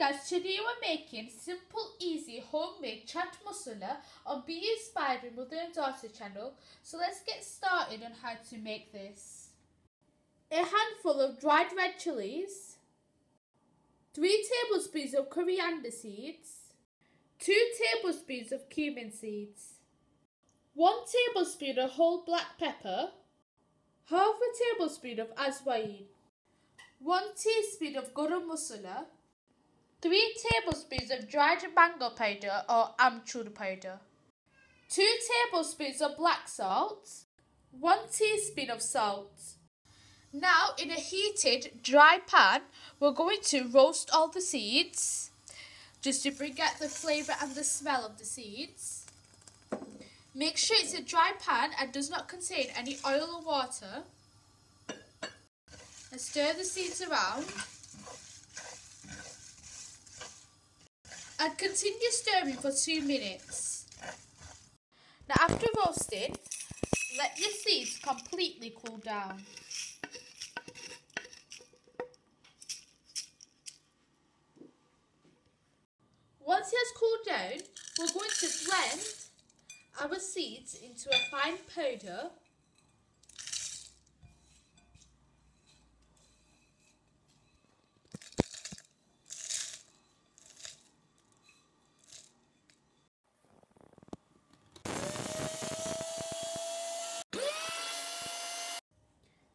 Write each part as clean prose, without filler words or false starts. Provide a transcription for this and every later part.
guys, today we're making simple, easy, homemade chaat masala on Be Inspired with Mother and Daughter channel. So let's get started on how to make this. A handful of dried red chillies, 3 tablespoons of coriander seeds, 2 tablespoons of cumin seeds, 1 tablespoon of whole black pepper, half a tablespoon of azwain, 1 teaspoon of garam masala, 3 tablespoons of dried mango powder or amchoor powder, 2 tablespoons of black salt, 1 teaspoon of salt. Now in a heated dry pan we're going to roast all the seeds just to bring out the flavour and the smell of the seeds. Make sure it's a dry pan and does not contain any oil or water. And stir the seeds around. And continue stirring for 2 minutes. Now after roasting, let your seeds completely cool down. Once it has cooled down, we're going to blend our seeds into a fine powder.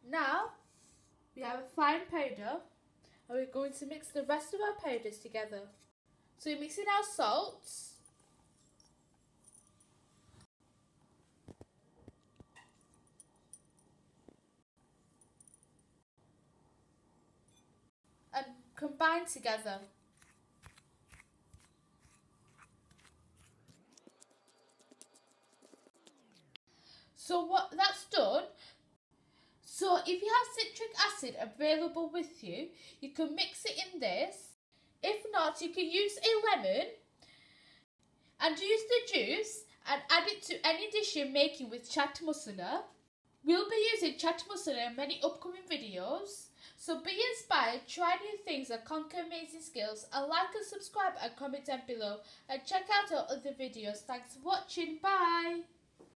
Now we have a fine powder and we're going to mix the rest of our powders together. So we're mixing our salts, and combine together. So what that's done. So if you have citric acid available with you, you can mix it in this. If not, you can use a lemon and use the juice and add it to any dish you're making with chaat masala. We'll be using chaat masala in many upcoming videos. So be inspired, try new things and conquer amazing skills, and like and subscribe and comment down below and check out our other videos. Thanks for watching, bye!